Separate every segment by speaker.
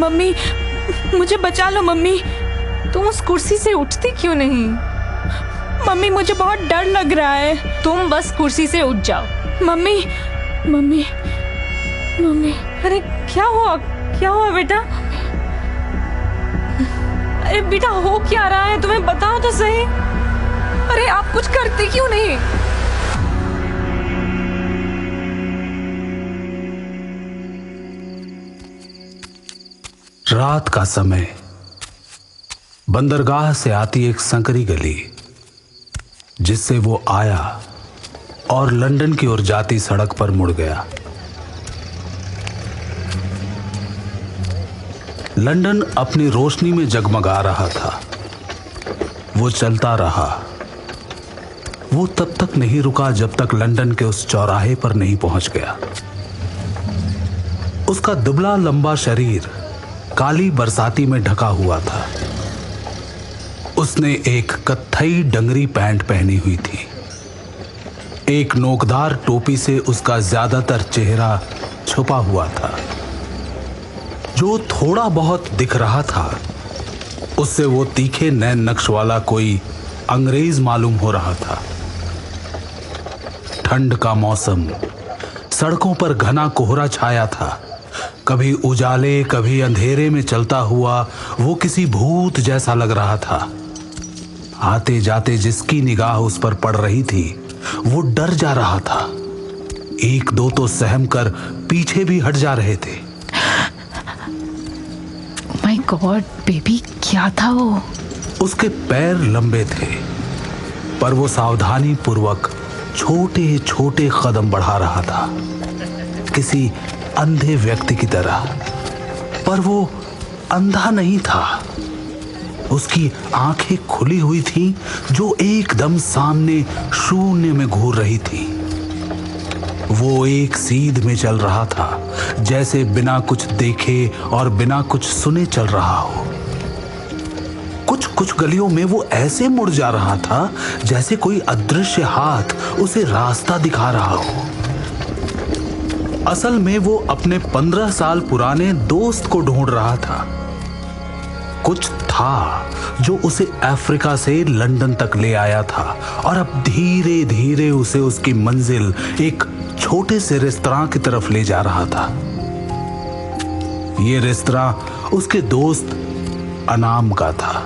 Speaker 1: Mummy, मुझे बचा लो mummy.
Speaker 2: तुम उस कुर्सी से उठती क्यों नहीं?
Speaker 1: मम्मी मुझे बहुत डर लग रहा है।
Speaker 2: तुम बस कुर्सी से उठ जाओ।
Speaker 1: Mummy mummy mummy.
Speaker 2: अरे क्या हुआ बेटा? अरे बेटा हो क्या रहा है, तुम्हें बताओ तो सही। अरे आप कुछ करती क्यों नहीं?
Speaker 3: रात का समय, बंदरगाह से आती एक संकरी गली जिससे वो आया और लंदन की ओर जाती सड़क पर मुड़ गया। लंदन अपनी रोशनी में जगमगा रहा था। वो चलता रहा। वो तब तक नहीं रुका जब तक लंदन के उस चौराहे पर नहीं पहुंच गया। उसका दुबला लंबा शरीर काली बरसाती में ढका हुआ था। उसने एक कत्थई डंगरी पैंट पहनी हुई थी। एक नोकदार टोपी से उसका ज्यादातर चेहरा छुपा हुआ था। जो थोड़ा बहुत दिख रहा था उससे वो तीखे नैन नक्श वाला कोई अंग्रेज मालूम हो रहा था। ठंड का मौसम, सड़कों पर घना कोहरा छाया था। कभी उजाले कभी अंधेरे में चलता हुआ वो किसी भूत जैसा लग रहा था। आते जाते जिसकी निगाह उस पर पड़ रही थी वो डर जा रहा था। एक दो तो सहम कर पीछे भी हट जा रहे थे।
Speaker 2: माय गॉड बेबी, क्या था वो?
Speaker 3: उसके पैर लंबे थे पर वो सावधानी पूर्वक छोटे छोटे कदम बढ़ा रहा था, किसी अंधे व्यक्ति की तरह। पर वो अंधा नहीं था। उसकी आंखें खुली हुई थीं जो एकदम सामने शून्य में घूर रही थी। वो एक सीध में चल रहा था, जैसे बिना कुछ देखे और बिना कुछ सुने चल रहा हो। कुछ कुछ गलियों में वो ऐसे मुड़ जा रहा था जैसे कोई अदृश्य हाथ उसे रास्ता दिखा रहा हो। असल में वो अपने 15 साल पुराने दोस्त को ढूंढ रहा था। कुछ था जो उसे अफ्रीका से लंदन तक ले आया था और अब धीरे धीरे उसे उसकी मंजिल एक छोटे से रेस्तरां की तरफ ले जा रहा था। ये रेस्तरां उसके दोस्त अनाम का था।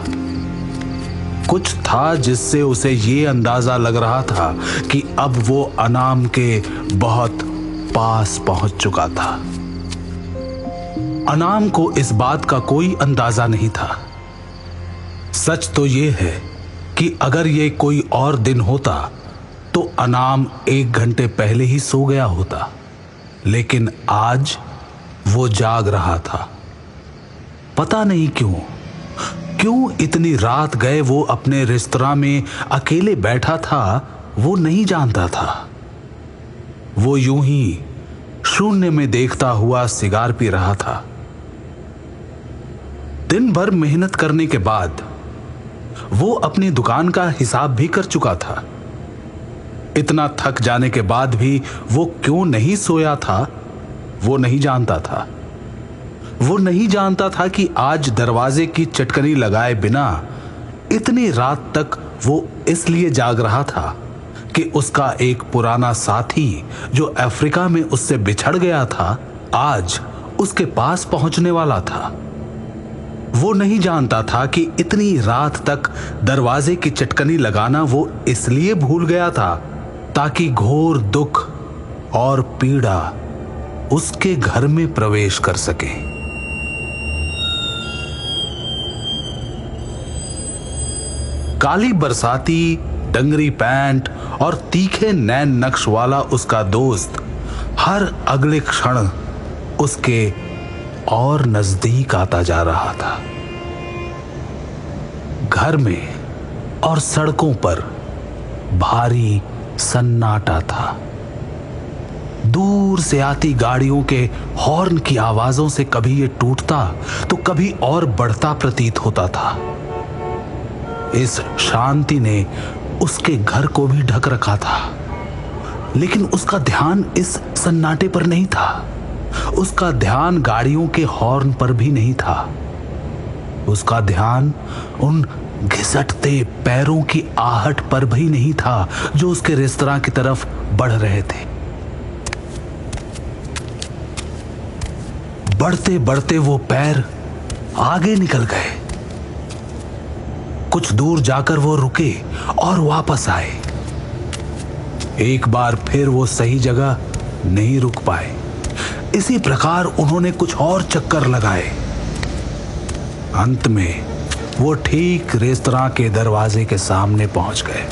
Speaker 3: कुछ था जिससे उसे ये अंदाजा लग रहा था कि अब वो अनाम के बहुत पास पहुंच चुका था। अनाम को इस बात का कोई अंदाजा नहीं था। सच तो ये है कि अगर ये कोई और दिन होता तो अनाम 1 घंटे पहले ही सो गया होता, लेकिन आज वो जाग रहा था। पता नहीं क्यों इतनी रात गए वो अपने रेस्तरां में अकेले बैठा था, वो नहीं जानता था। वो यूं ही शून्य में देखता हुआ सिगार पी रहा था। दिन भर मेहनत करने के बाद वो अपनी दुकान का हिसाब भी कर चुका था। इतना थक जाने के बाद भी वो क्यों नहीं सोया था वो नहीं जानता था। वो नहीं जानता था कि आज दरवाजे की चटकनी लगाए बिना इतनी रात तक वो इसलिए जाग रहा था कि उसका एक पुराना साथी जो अफ्रीका में उससे बिछड़ गया था आज उसके पास पहुंचने वाला था। वो नहीं जानता था कि इतनी रात तक दरवाजे की चटकनी लगाना वो इसलिए भूल गया था ताकि घोर दुख और पीड़ा उसके घर में प्रवेश कर सके। काली बरसाती डंगरी पैंट और तीखे नैन नक्श वाला उसका दोस्त हर अगले क्षण उसके और नजदीक आता जा रहा था। घर में और सड़कों पर भारी सन्नाटा था। दूर से आती गाड़ियों के हॉर्न की आवाजों से कभी ये टूटता तो कभी और बढ़ता प्रतीत होता था। इस शांति ने उसके घर को भी ढक रखा था, लेकिन उसका ध्यान इस सन्नाटे पर नहीं था। उसका ध्यान गाड़ियों के हॉर्न पर भी नहीं था। उसका ध्यान उन घिसटते पैरों की आहट पर भी नहीं था जो उसके रेस्तरां की तरफ बढ़ रहे थे। बढ़ते बढ़ते वो पैर आगे निकल गए। कुछ दूर जाकर वो रुके और वापस आए। एक बार फिर वो सही जगह नहीं रुक पाए। इसी प्रकार उन्होंने कुछ और चक्कर लगाए। अंत में वो ठीक रेस्तरां के दरवाजे के सामने पहुंच गए।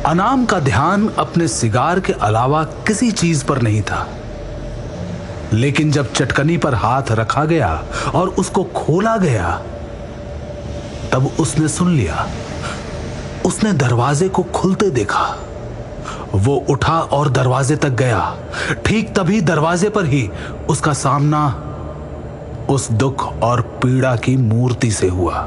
Speaker 3: अनाम का ध्यान अपने सिगार के अलावा किसी चीज पर नहीं था, लेकिन जब चटकनी पर हाथ रखा गया और उसको खोला गया तब उसने सुन लिया। उसने दरवाजे को खुलते देखा। वो उठा और दरवाजे तक गया। ठीक तभी दरवाजे पर ही उसका सामना उस दुख और पीड़ा की मूर्ति से हुआ।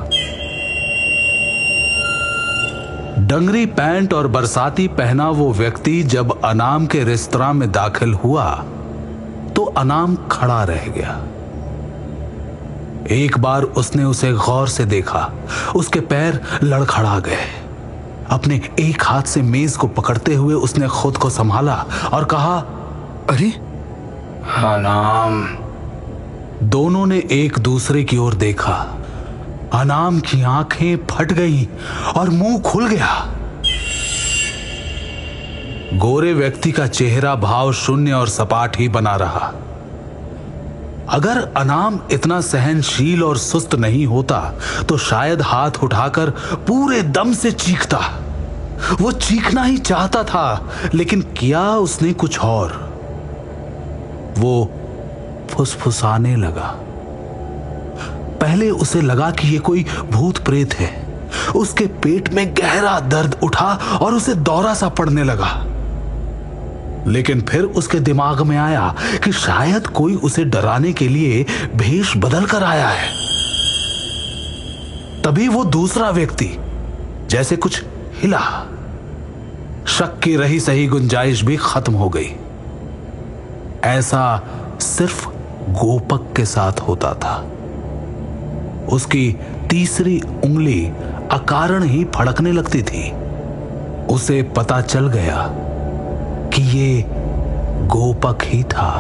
Speaker 3: डंगरी पैंट और बरसाती पहना वो व्यक्ति जब अनाम के रेस्तरां में दाखिल हुआ तो अनाम खड़ा रह गया। एक बार उसने उसे गौर से देखा। उसके पैर लड़खड़ा गए। अपने एक हाथ से मेज को पकड़ते हुए उसने खुद को संभाला और कहा,
Speaker 4: अरे
Speaker 5: अनाम।
Speaker 3: दोनों ने एक दूसरे की ओर देखा। अनाम की आंखें फट गईं और मुंह खुल गया। गोरे व्यक्ति का चेहरा भाव शून्य और सपाट ही बना रहा। अगर अनाम इतना सहनशील और सुस्त नहीं होता तो शायद हाथ उठाकर पूरे दम से चीखता। वो चीखना ही चाहता था, लेकिन किया उसने कुछ और। वो फुसफुसाने लगा। पहले उसे लगा कि ये कोई भूत प्रेत है। उसके पेट में गहरा दर्द उठा और उसे दौरा सा पड़ने लगा। लेकिन फिर उसके दिमाग में आया कि शायद कोई उसे डराने के लिए भेष बदल कर आया है। तभी वो दूसरा व्यक्ति जैसे कुछ हिला। शक की रही सही गुंजाइश भी खत्म हो गई। ऐसा सिर्फ गोपक के साथ होता था। उसकी तीसरी उंगली अकारण ही फड़कने लगती थी। उसे पता चल गया कि ये गोपक ही था।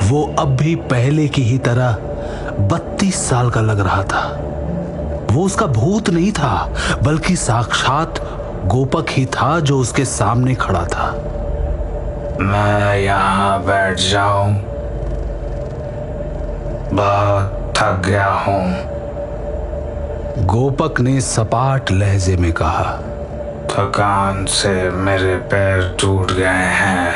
Speaker 3: वो अब भी पहले की ही तरह 32 साल का लग रहा था। वो उसका भूत नहीं था, बल्कि साक्षात गोपक ही था जो उसके सामने खड़ा था।
Speaker 5: मैं यहां बैठ जाऊं? बहुत थक गया हूं।
Speaker 3: गोपक ने सपाट लहजे में कहा,
Speaker 5: थकान से मेरे पैर टूट गए हैं।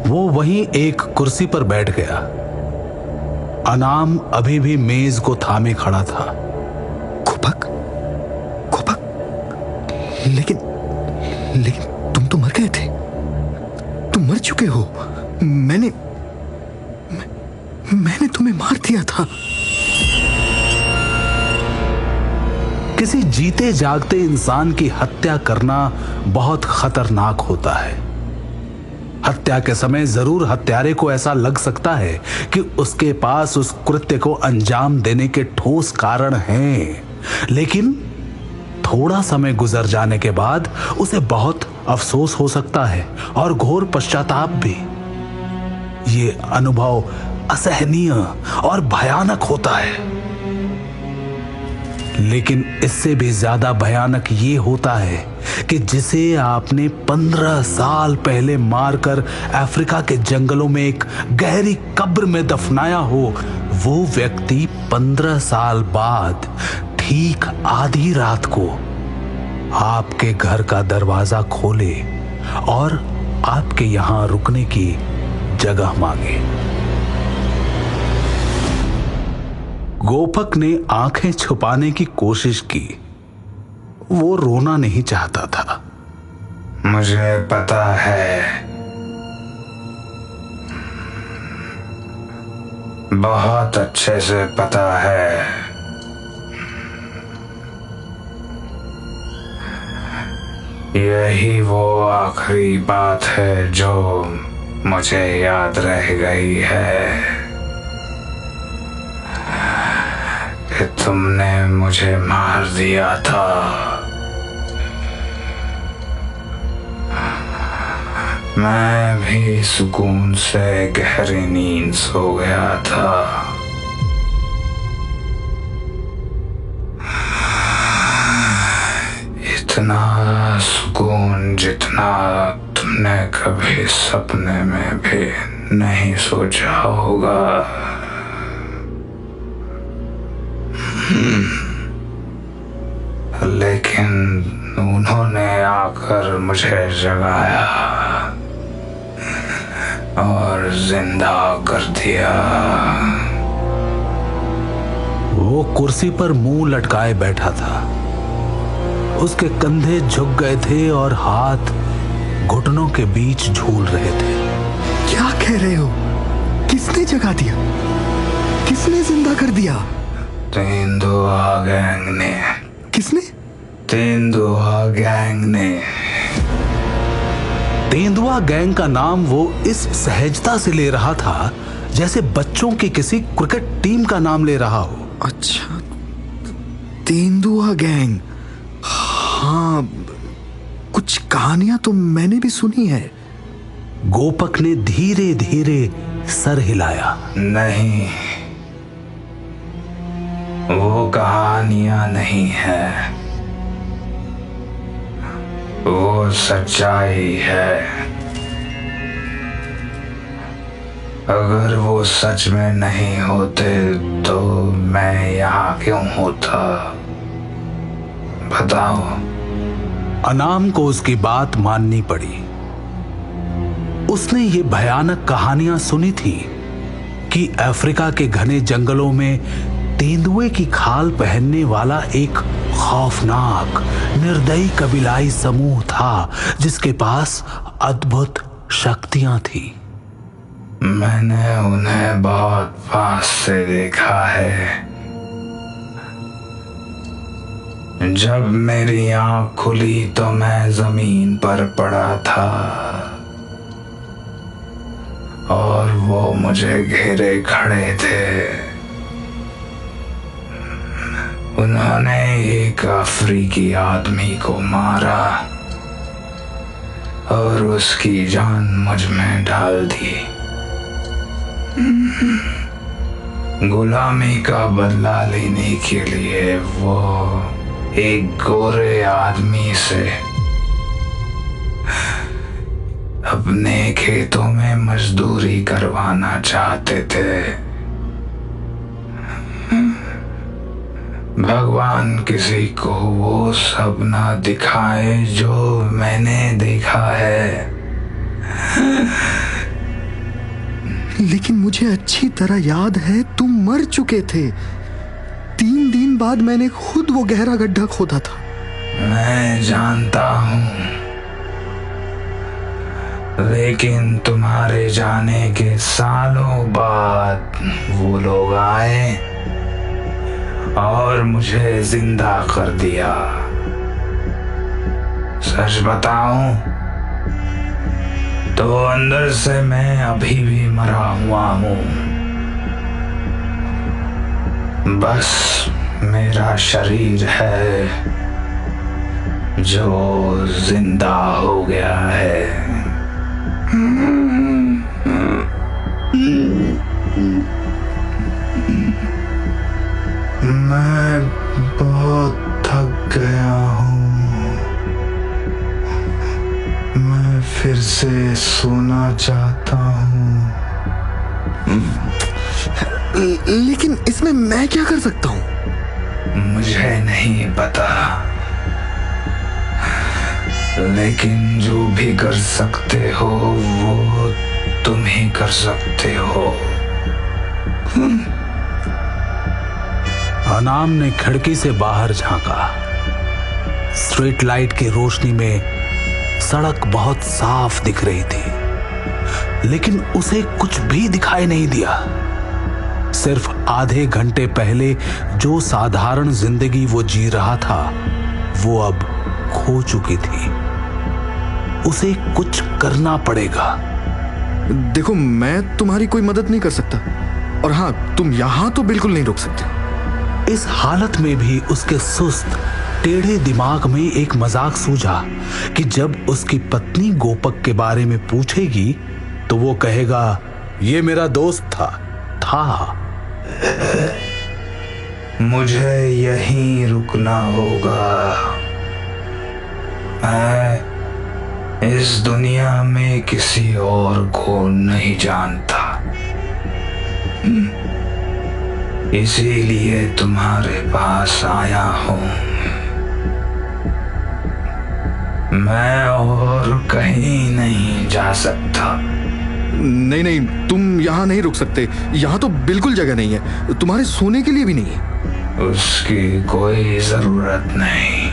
Speaker 3: वो वहीं एक कुर्सी पर बैठ गया। अनाम अभी भी मेज को थामे खड़ा था।
Speaker 4: गोपक, गोपक, लेकिन तुम तो मर गए थे। तुम मर चुके हो। मैंने तुम्हें मार दिया था।
Speaker 3: किसी जीते जागते इंसान की हत्या करना बहुत खतरनाक होता है। हत्या के समय जरूर हत्यारे को ऐसा लग सकता है कि उसके पास उस कृत्य को अंजाम देने के ठोस कारण हैं, लेकिन थोड़ा समय गुजर जाने के बाद उसे बहुत अफसोस हो सकता है और घोर पश्चाताप भी। ये अनुभव असहनीय और भयानक होता है। लेकिन इससे भी ज्यादा भयानक ये होता है कि जिसे आपने 15 साल पहले मारकर अफ्रीका के जंगलों में एक गहरी कब्र में दफनाया हो, वो व्यक्ति 15 साल बाद ठीक आधी रात को आपके घर का दरवाजा खोले और आपके यहां रुकने की जगह मांगे। गोपक ने आंखें छुपाने की कोशिश की। वो रोना नहीं चाहता था।
Speaker 5: मुझे पता है बहुत अच्छे से पता है। यही वो आखिरी बात है जो मुझे याद रह गई है कि तुमने मुझे मार दिया था। मैं भी सुकून से गहरी नींद सो गया था। इतना सुकून जितना तुमने कभी सपने में भी नहीं सोचा होगा। लेकिन उन्होंने आकर मुझे जगाया और जिंदा कर दिया।
Speaker 3: वो कुर्सी पर मुंह लटकाए बैठा था। उसके कंधे झुक गए थे और हाथ घुटनों के बीच झूल रहे थे।
Speaker 4: क्या कह रहे हो? किसने जगा दिया? किसने जिंदा कर दिया?
Speaker 5: तेंदुआ गैंग ने।
Speaker 4: किसने?
Speaker 5: तेंदुआ गैंग ने।
Speaker 3: तेंदुआ गैंग का नाम वो इस सहजता से ले रहा था जैसे बच्चों की किसी क्रिकेट टीम का नाम ले रहा हो।
Speaker 4: अच्छा, तेंदुआ गैंग। हाँ, कुछ कहानियां तो मैंने भी सुनी है।
Speaker 3: गोपक ने धीरे धीरे सर हिलाया।
Speaker 5: नहीं, वो कहानियां नहीं है, वो सच्चाई है। अगर वो सच में नहीं होते तो मैं यहाँ क्यों होता, बताओ।
Speaker 3: अनाम को उसकी बात माननी पड़ी। उसने ये भयानक कहानियां सुनी थी कि अफ्रीका के घने जंगलों में तेंदुए की खाल पहनने वाला एक खौफनाक निर्दयी कबीलाई समूह था जिसके पास अद्भुत शक्तियां थी।
Speaker 5: मैंने उन्हें बहुत पास से देखा है। जब मेरी आंख खुली तो मैं जमीन पर पड़ा था और वो मुझे घेरे खड़े थे। उन्होंने एक अफ्रीकी आदमी को मारा और उसकी जान मुझ में डाल दी। गुलामी का बदला लेने के लिए वो एक गोरे आदमी से अपने खेतों में मजदूरी करवाना चाहते थे। भगवान किसी को वो सब ना दिखाए जो मैंने देखा है।
Speaker 4: लेकिन मुझे अच्छी तरह याद है तुम मर चुके थे। 3 दिन बाद मैंने खुद वो गहरा गड्ढा खोदा था।
Speaker 5: मैं जानता हूं, लेकिन तुम्हारे जाने के सालों बाद वो लोग आए और मुझे जिंदा कर दिया। सच बताऊं तो अंदर से मैं अभी भी मरा हुआ हूं। बस मेरा शरीर है जो जिंदा हो गया है। मैं बहुत थक गया हूँ। मैं फिर से सोना चाहता हूँ।
Speaker 4: लेकिन इसमें मैं क्या कर सकता हूँ?
Speaker 5: मुझे नहीं पता, लेकिन जो भी कर सकते हो वो तुम ही कर सकते हो।
Speaker 3: अनाम ने खिड़की से बाहर झांका। स्ट्रीट लाइट की रोशनी में सड़क बहुत साफ दिख रही थी, लेकिन उसे कुछ भी दिखाई नहीं दिया। सिर्फ आधे घंटे पहले जो साधारण जिंदगी वो जी रहा था वो अब खो चुकी थी। उसे कुछ करना पड़ेगा।
Speaker 4: देखो, मैं तुम्हारी कोई मदद नहीं कर सकता, और हाँ, तुम यहां तो बिल्कुल नहीं रुक सकते।
Speaker 3: इस हालत में भी उसके सुस्त टेढ़े दिमाग में एक मजाक सूझा कि जब उसकी पत्नी गोपक के बारे में पूछेगी तो वो कहेगा, ये मेरा दोस्त था।
Speaker 5: मुझे यहीं रुकना होगा। मैं इस दुनिया में किसी और को नहीं जानता, इसीलिए तुम्हारे पास आया हूं। मैं और कहीं नहीं जा सकता।
Speaker 4: नहीं नहीं, तुम यहां नहीं रुक सकते। यहां तो बिल्कुल जगह नहीं है, तुम्हारे सोने के लिए भी नहीं है।
Speaker 5: उसकी कोई जरूरत नहीं।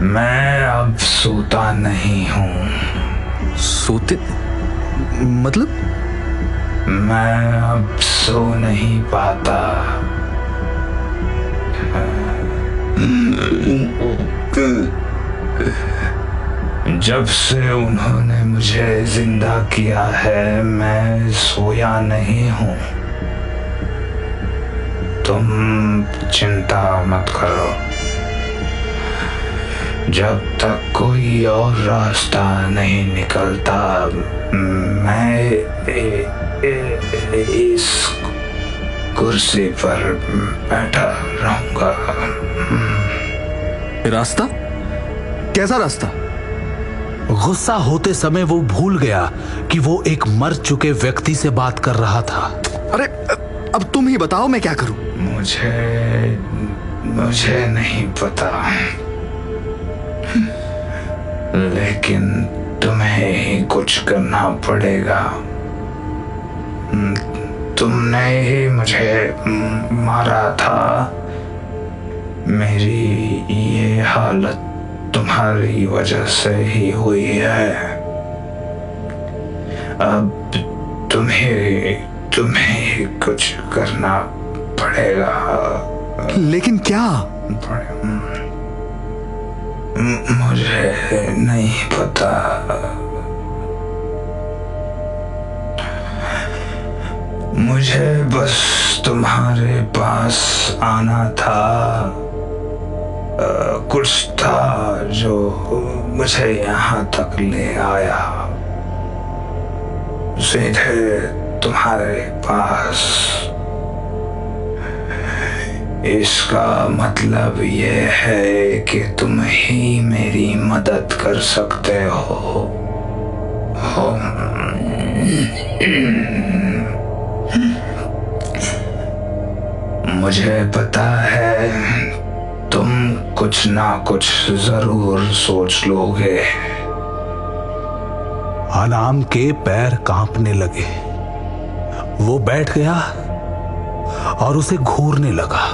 Speaker 5: मैं अब सोता नहीं हूं।
Speaker 4: सोते मतलब?
Speaker 5: मैं अब सो नहीं पाता। जब से उन्होंने मुझे जिंदा किया है मैं सोया नहीं हूं। तुम चिंता मत करो, जब तक कोई और रास्ता नहीं निकलता मैं इस कुर्सी पर बैठा रहूंगा।
Speaker 4: रास्ता? कैसा रास्ता?
Speaker 3: गुस्सा होते समय वो भूल गया कि वो एक मर चुके व्यक्ति से बात कर रहा था।
Speaker 4: अरे अब तुम ही बताओ, मैं क्या करूं?
Speaker 5: मुझे नहीं पता, लेकिन तुम्हें ही कुछ करना पड़ेगा। तुमने ही मुझे मारा था। मेरी ये हालत तुम्हारी वजह से ही हुई है। अब तुम्हें कुछ करना पड़ेगा।
Speaker 4: लेकिन क्या?
Speaker 5: मुझे नहीं पता। मुझे बस तुम्हारे पास आना था। कुछ था जो मुझे यहाँ तक ले आया, सीधे तुम्हारे पास। इसका मतलब ये है कि तुम ही मेरी मदद कर सकते हो। मुझे पता है तुम कुछ ना कुछ जरूर सोच लोगे।
Speaker 3: अनाम के पैर कांपने लगे। वो बैठ गया और उसे घूरने लगा।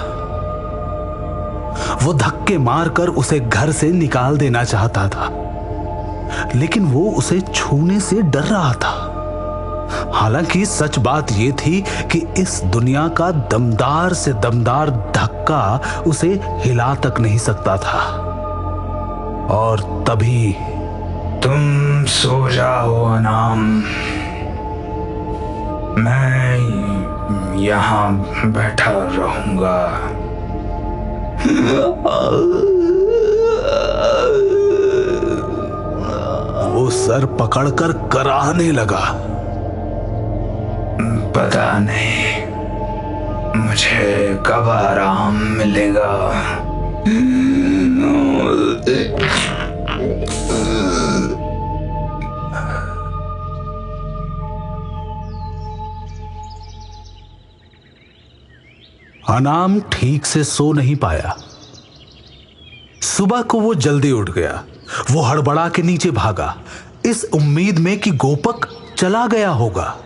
Speaker 3: वो धक्के मारकर उसे घर से निकाल देना चाहता था, लेकिन वो उसे छूने से डर रहा था। हालांकि सच बात यह थी कि इस दुनिया का दमदार से दमदार धक्का उसे हिला तक नहीं सकता था। और तभी
Speaker 5: तुम सो जाओ अनाम, मैं यहां बैठा रहूंगा।
Speaker 3: वो सर पकड़कर कराहने लगा।
Speaker 5: पता नहीं मुझे कब आराम मिलेगा।
Speaker 3: अनाम ठीक से सो नहीं पाया। सुबह को वो जल्दी उठ गया। वो हड़बड़ा के नीचे भागा, इस उम्मीद में कि गोपक चला गया होगा।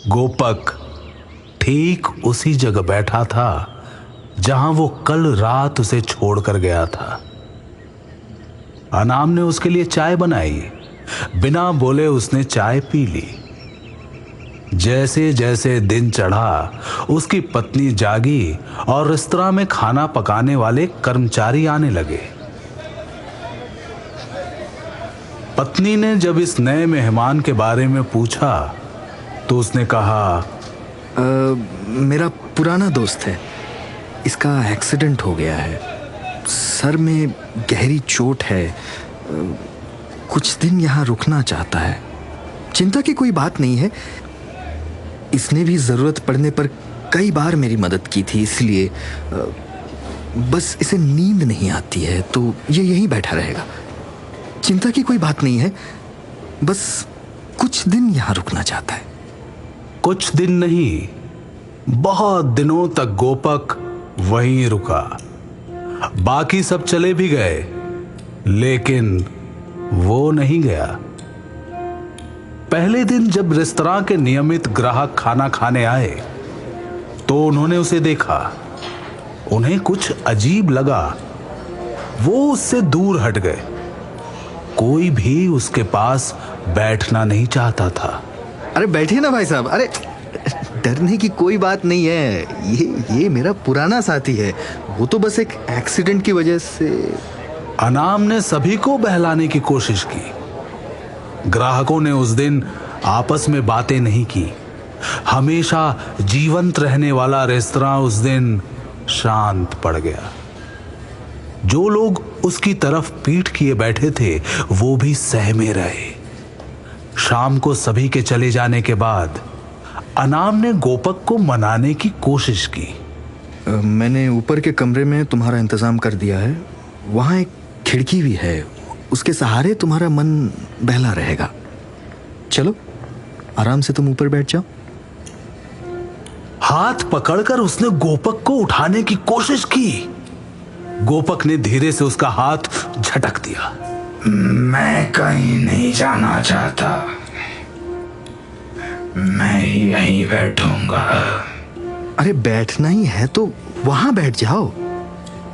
Speaker 3: गोपक ठीक उसी जगह बैठा था जहां वो कल रात उसे छोड़कर गया था। अनाम ने उसके लिए चाय बनाई बिना बोले उसने चाय पी ली। जैसे जैसे दिन चढ़ा, उसकी पत्नी जागी और रेस्तरां में खाना पकाने वाले कर्मचारी आने लगे। पत्नी ने जब इस नए मेहमान के बारे में पूछा तो उसने कहा,
Speaker 4: मेरा पुराना दोस्त है, इसका एक्सीडेंट हो गया है, सर में गहरी चोट है, कुछ दिन यहाँ रुकना चाहता है। चिंता की कोई बात नहीं है, इसने भी ज़रूरत पड़ने पर कई बार मेरी मदद की थी, इसलिए बस इसे नींद नहीं आती है तो ये यहीं बैठा रहेगा। चिंता की कोई बात नहीं है, बस कुछ दिन यहाँ रुकना चाहता है।
Speaker 3: कुछ दिन नहीं, बहुत दिनों तक गोपक वहीं रुका। बाकी सब चले भी गए, लेकिन वो नहीं गया। पहले दिन जब रेस्तरां के नियमित ग्राहक खाना खाने आए तो उन्होंने उसे देखा। उन्हें कुछ अजीब लगा। वो उससे दूर हट गए। कोई भी उसके पास बैठना नहीं चाहता था।
Speaker 4: अरे बैठिए ना भाई साहब, अरे डरने की कोई बात नहीं है, ये मेरा पुराना साथी है, वो तो बस एक एक्सीडेंट की वजह से।
Speaker 3: अनाम ने सभी को बहलाने की कोशिश की। ग्राहकों ने उस दिन आपस में बातें नहीं की। हमेशा जीवंत रहने वाला रेस्तरां उस दिन शांत पड़ गया। जो लोग उसकी तरफ पीठ किए बैठे थे वो भी सहमे रहे। शाम को सभी के चले जाने के बाद अनाम ने गोपक को मनाने की कोशिश की।
Speaker 4: मैंने ऊपर के कमरे में तुम्हारा इंतजाम कर दिया है, वहां एक खिड़की भी है, उसके सहारे तुम्हारा मन बहला रहेगा। चलो आराम से तुम ऊपर बैठ जाओ।
Speaker 3: हाथ पकड़कर उसने गोपक को उठाने की कोशिश की। गोपक ने धीरे से उसका हाथ झटक दिया।
Speaker 5: मैं कहीं नहीं जाना चाहता, मैं यहीं बैठूंगा।
Speaker 4: अरे बैठना ही है तो वहां बैठ जाओ।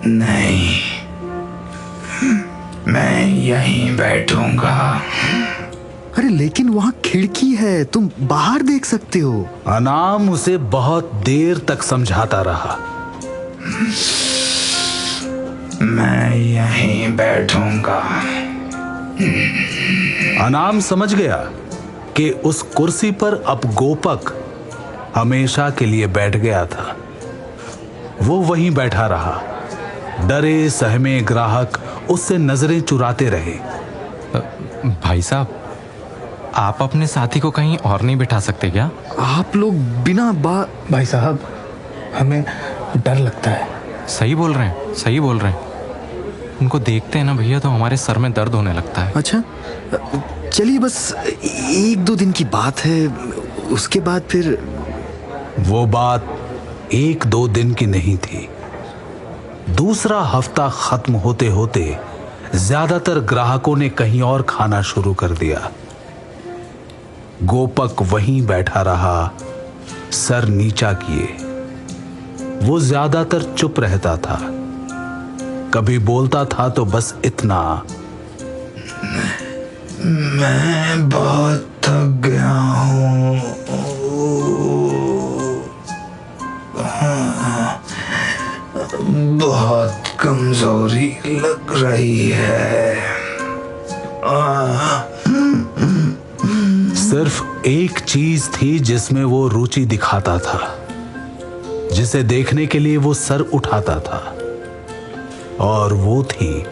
Speaker 5: नहीं, मैं यहीं बैठूंगा।
Speaker 4: अरे लेकिन वहां खिड़की है, तुम बाहर देख सकते हो।
Speaker 3: अनाम उसे बहुत देर तक समझाता रहा।
Speaker 5: मैं यहीं बैठूंगा।
Speaker 3: अनाम समझ गया कि उस कुर्सी पर अब गोपक हमेशा के लिए बैठ गया था। वो वहीं बैठा रहा। डरे सहमे ग्राहक उससे नजरें चुराते रहे।
Speaker 6: भाई साहब, आप अपने साथी को कहीं और नहीं बिठा सकते क्या?
Speaker 4: आप लोग बिना
Speaker 7: भाई साहब, हमें डर लगता है।
Speaker 6: सही बोल रहे हैं, सही बोल रहे हैं। उनको देखते हैं ना भैया तो हमारे सर में दर्द होने लगता है।
Speaker 4: अच्छा चलिए, बस 1-2 दिन की बात है, उसके बाद फिर।
Speaker 3: वो बात 1-2 दिन की नहीं थी। दूसरा हफ्ता खत्म होते होते ज्यादातर ग्राहकों ने कहीं और खाना शुरू कर दिया। गोपक वहीं बैठा रहा, सर नीचा किए। वो ज्यादातर चुप रहता था। कभी बोलता था तो बस इतना,
Speaker 5: मैं बहुत थक गया हूँ, बहुत कमजोरी लग रही है।
Speaker 3: सिर्फ एक चीज थी जिसमें वो रुचि दिखाता था, जिसे देखने के लिए वो सर उठाता था, और वो थी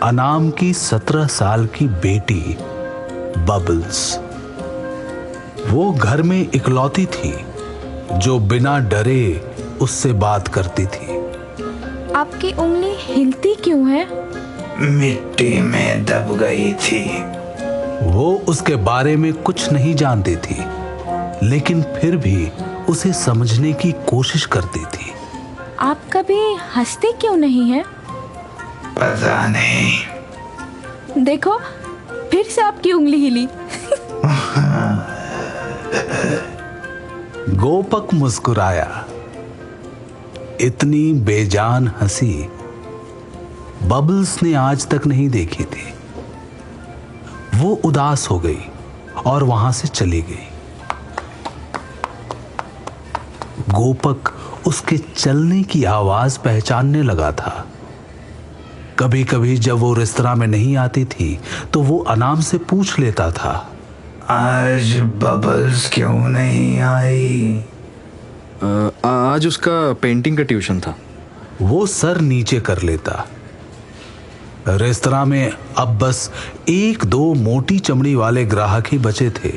Speaker 3: अनाम की 17 साल की बेटी बबल्स। वो घर में इकलौती थी जो बिना डरे उससे बात करती थी।
Speaker 1: आपकी उंगली हिलती क्यों है?
Speaker 5: मिट्टी में दब गई थी।
Speaker 3: वो उसके बारे में कुछ नहीं जानती थी, लेकिन फिर भी उसे समझने की कोशिश करती थी।
Speaker 1: आप कभी हंसते क्यों नहीं हैं?
Speaker 5: पता नहीं।
Speaker 1: देखो, फिर से आपकी उंगली हिली।
Speaker 3: गोपक मुस्कुराया। इतनी बेजान हंसी बबल्स ने आज तक नहीं देखी थी। वो उदास हो गई और वहां से चली गई। गोपक उसके चलने की आवाज पहचानने लगा था। कभी कभी जब वो रेस्तरां में नहीं आती थी तो वो अनाम से पूछ लेता था,
Speaker 5: आज बबल्स क्यों नहीं आई?
Speaker 4: आज उसका पेंटिंग का ट्यूशन था।
Speaker 3: वो सर नीचे कर लेता। रेस्तरां में अब बस एक दो मोटी चमड़ी वाले ग्राहक ही बचे थे।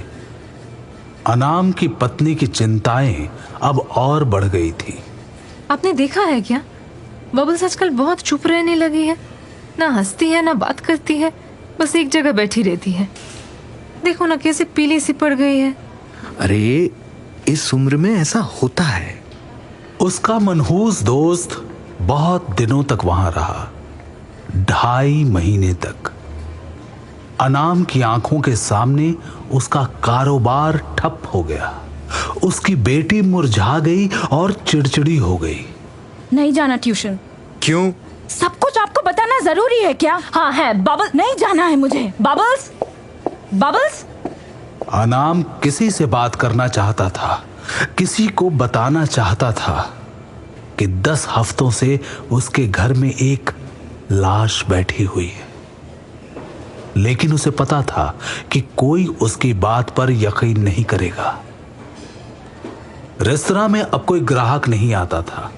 Speaker 3: अनाम की पत्नी की चिंताएं अब और बढ़ गई थी।
Speaker 2: आपने देखा है क्या, बबल्स आजकल बहुत चुप रहने लगी है, ना हंसती है ना बात करती है, बस एक जगह बैठी रहती है। देखो ना कैसे पीली सी पड़ गई है।
Speaker 4: अरे इस उम्र में ऐसा होता है।
Speaker 3: उसका मनहूस दोस्त बहुत दिनों तक वहां रहा, 2.5 महीने तक। अनाम की आंखों के सामने उसका कारोबार ठप हो गया। उसकी बेटी मुरझा गई और चिड़चिड़ी हो गई।
Speaker 1: नहीं जाना ट्यूशन।
Speaker 4: क्यों?
Speaker 1: सब कुछ आपको बताना जरूरी है क्या? हाँ है। बबल्स नहीं जाना है मुझे। Bubbles bubbles.
Speaker 3: अनाम किसी से बात करना चाहता था, किसी को बताना चाहता था कि 10 हफ्तों से उसके घर में एक लाश बैठी हुई है, लेकिन उसे पता था कि कोई उसकी बात पर यकीन नहीं करेगा। रेस्तरां में अब कोई ग्राहक नहीं आता था।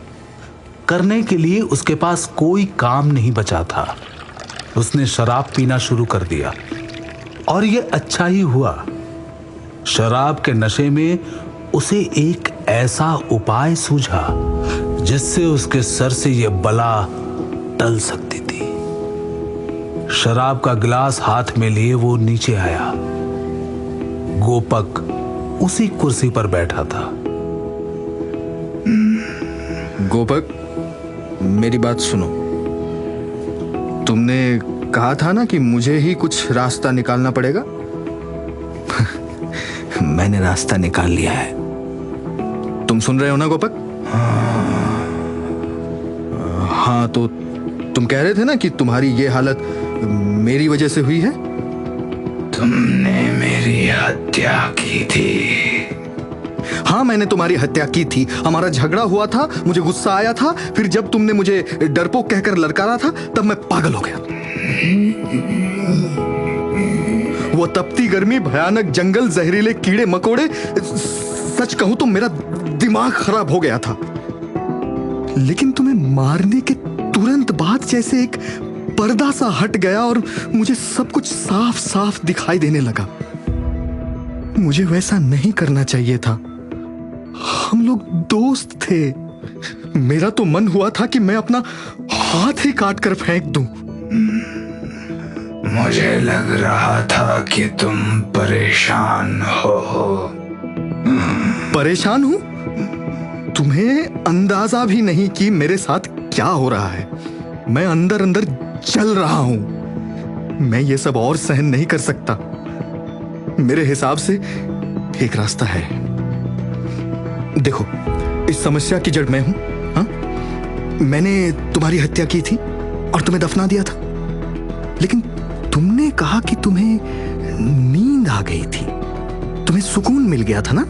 Speaker 3: करने के लिए उसके पास कोई काम नहीं बचा था। उसने शराब पीना शुरू कर दिया और यह अच्छा ही हुआ। शराब के नशे में उसे एक ऐसा उपाय सूझा जिससे उसके सर से यह बला टल सकती थी। शराब का गिलास हाथ में लिए वो नीचे आया। गोपक उसी कुर्सी पर बैठा था।
Speaker 4: गोपक, मेरी बात सुनो। तुमने कहा था ना कि मुझे ही कुछ रास्ता निकालना पड़ेगा। मैंने रास्ता निकाल लिया है। तुम सुन रहे हो ना गोपक? हाँ, तो तुम कह रहे थे ना कि तुम्हारी ये हालत मेरी वजह से हुई है।
Speaker 5: तुमने मेरी हत्या की थी।
Speaker 4: हाँ, मैंने तुम्हारी हत्या की थी। हमारा झगड़ा हुआ था, मुझे गुस्सा आया था, फिर जब तुमने मुझे डरपोक कहकर ललकारा था तब मैं पागल हो गया। वो तपती गर्मी, भयानक जंगल, जहरीले कीड़े मकोड़े, सच कहूं तो मेरा दिमाग खराब हो गया था। लेकिन तुम्हें मारने के तुरंत बाद जैसे एक पर्दा सा हट गया और मुझे सब कुछ साफ साफ दिखाई देने लगा। मुझे वैसा नहीं करना चाहिए था। हम लोग दोस्त थे। मेरा तो मन हुआ था कि मैं अपना हाथ ही काट कर फेंक दूं।
Speaker 5: मुझे लग रहा था कि तुम परेशान हो।
Speaker 4: परेशान हूं? तुम्हें अंदाजा भी नहीं कि मेरे साथ क्या हो रहा है। मैं अंदर अंदर जल रहा हूं। मैं ये सब और सहन नहीं कर सकता। मेरे हिसाब से एक रास्ता है। देखो, इस समस्या की जड़ मैं हूं। हाँ? मैंने तुम्हारी हत्या की थी और तुम्हें दफना दिया था। लेकिन तुमने कहा कि तुम्हें नींद आ गई थी, तुम्हें सुकून मिल गया था ना?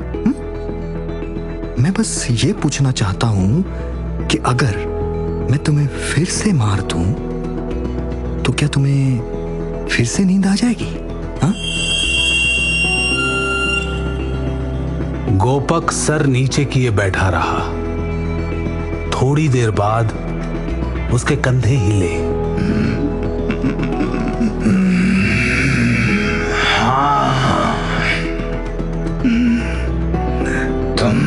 Speaker 4: मैं बस ये पूछना चाहता हूं कि अगर मैं तुम्हें फिर से मार दूं तो क्या तुम्हें फिर से नींद आ जाएगी? हाँ?
Speaker 3: गोपक सर नीचे किए बैठा रहा। थोड़ी देर बाद उसके कंधे हिले।
Speaker 5: तुम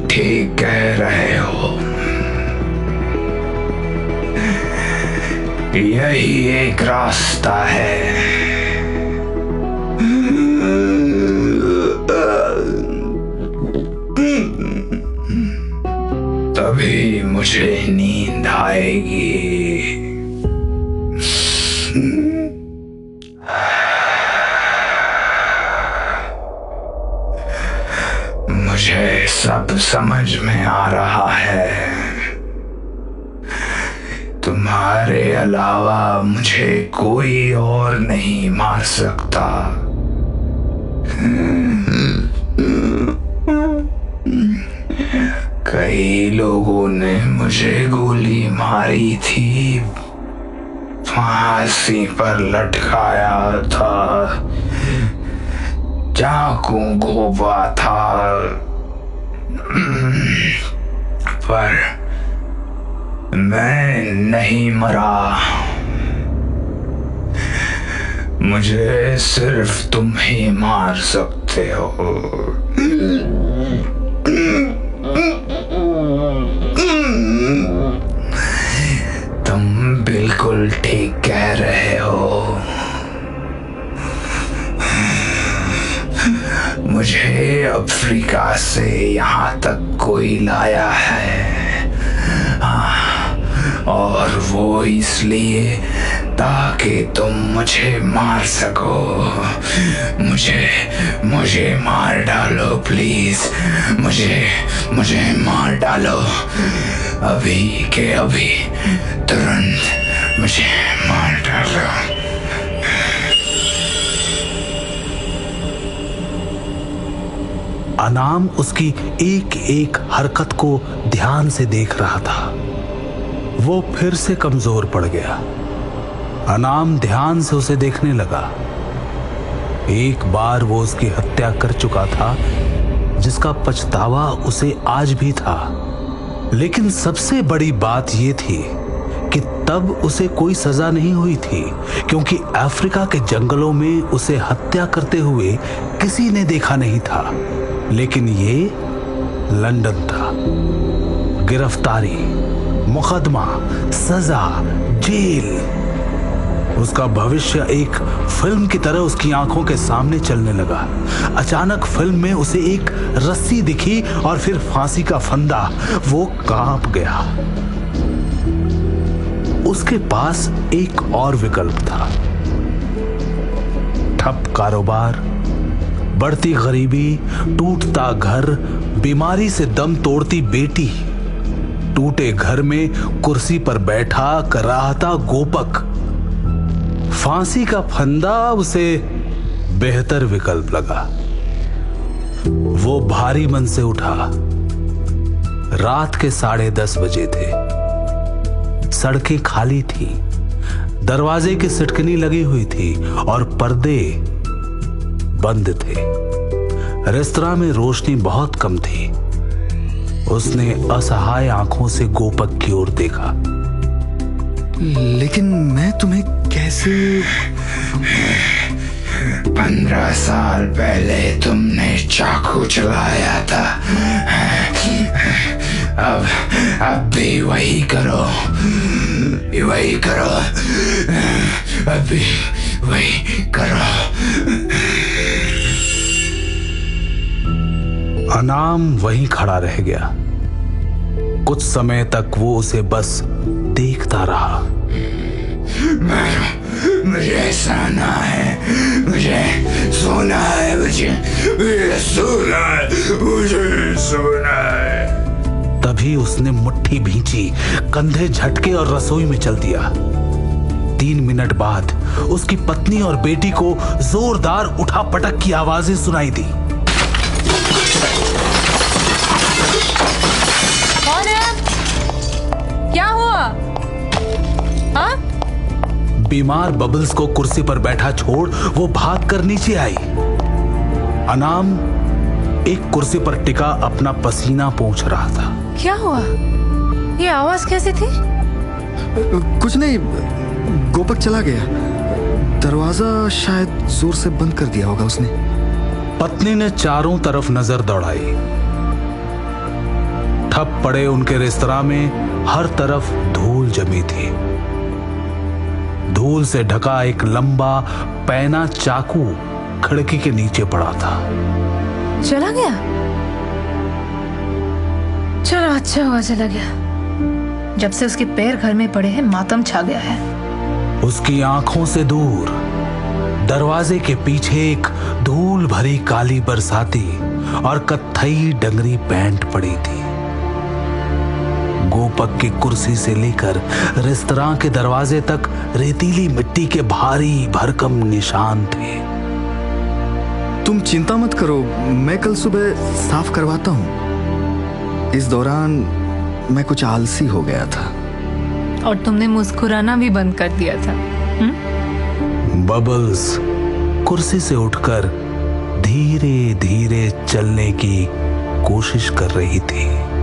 Speaker 5: ठीक कह रहे हो। यही एक रास्ता है। तभी मुझे नींद आएगी। मुझे सब समझ में आ रहा है। तुम्हारे अलावा मुझे कोई और नहीं मार सकता। कई लोगों ने मुझे गोली मारी थी, फांसी पर लटकाया था, चाकू घोंपा था, पर मैं नहीं मरा। मुझे सिर्फ तुम ही मार सकते हो। तुम बिल्कुल ठीक कह रहे हो। मुझे अफ्रीका से यहाँ तक कोई लाया है, और वो इसलिए ताकि तुम मुझे मार सको। मुझे मार डालो प्लीज, मुझे मार डालो अभी के अभी, तुरंत मुझे मार डालो।
Speaker 3: अनाम उसकी एक एक हरकत को ध्यान से देख रहा था। वो फिर से कमजोर पड़ गया। अनाम ध्यान से उसे देखने लगा। एक बार वो उसकी हत्या कर चुका था, जिसका पछतावा उसे आज भी था। लेकिन सबसे बड़ी बात यह थी कि तब उसे कोई सजा नहीं हुई थी, क्योंकि अफ्रीका के जंगलों में उसे हत्या करते हुए किसी ने देखा नहीं था। लेकिन ये लंदन था। गिरफ्तारी, मुकदमा, सजा, जेल, उसका भविष्य एक फिल्म की तरह उसकी आंखों के सामने चलने लगा। अचानक फिल्म में उसे एक रस्सी दिखी और फिर फांसी का फंदा। वो कांप गया। उसके पास एक और विकल्प था। ठप कारोबार, बढ़ती गरीबी, टूटता घर, बीमारी से दम तोड़ती बेटी, टूटे घर में कुर्सी पर बैठा कराहता गोपक। फांसी का फंदा उसे बेहतर विकल्प लगा। वो भारी मन से उठा। रात के 10:30 बजे थे। सड़कें खाली थी, दरवाजे की सिटकनी लगी हुई थी और पर्दे बंद थे। रेस्तरां में रोशनी बहुत कम थी। उसने असहाय आंखों से गोपक की ओर देखा।
Speaker 4: लेकिन मैं तुम्हें कैसे?
Speaker 5: 15 साल पहले तुमने चाकू चलाया था, अब भी वही करो, अब भी वही करो।
Speaker 3: अनाम वहीं खड़ा रह गया। कुछ समय तक वो उसे बस देखता रहा।
Speaker 5: मुझे सोना है, मुझे सोना है, मुझे सोना है।
Speaker 3: तभी उसने मुट्ठी भींची, कंधे झटके और रसोई में चल दिया। 3 मिनट बाद उसकी पत्नी और बेटी को जोरदार उठापटक की आवाजें सुनाई दी।
Speaker 2: कौन है? क्या हुआ? हाँ?
Speaker 3: बीमार बबल्स को कुर्सी पर बैठा छोड़ वो भागकर नीचे आई। अनाम एक कुर्सी पर टिका अपना पसीना पोंछ रहा था।
Speaker 2: क्या हुआ? ये आवाज कैसी थी?
Speaker 4: कुछ नहीं, गोपक चला गया। दरवाजा शायद जोर से बंद कर दिया होगा उसने।
Speaker 3: पत्नी ने चारों तरफ नजर दौड़ाई। ठप पड़े उनके रेस्तरां में हर तरफ धूल जमी थी। धूल से ढका एक लंबा पैना चाकू खिड़की के नीचे पड़ा था।
Speaker 2: चला गया? चलो अच्छा हुआ चला गया। जब से उसके पैर घर में पड़े हैं, मातम छा गया है।
Speaker 3: उसकी आंखों से दूर दरवाजे के पीछे एक धूल भरी काली बरसाती और कत्थई डंगरी पैंट पड़ी थी। गोपक की कुर्सी से लेकर रेस्तरां के दरवाजे तक रेतीली मिट्टी के भारी भरकम निशान थे।
Speaker 4: तुम चिंता मत करो, मैं कल सुबह साफ करवाता हूँ। इस दौरान मैं कुछ आलसी हो गया था।
Speaker 2: और तुमने मुस्कुराना भी बंद कर दिया था।
Speaker 3: बबल्स कुर्सी से उठकर धीरे धीरे चलने की कोशिश कर रही थी।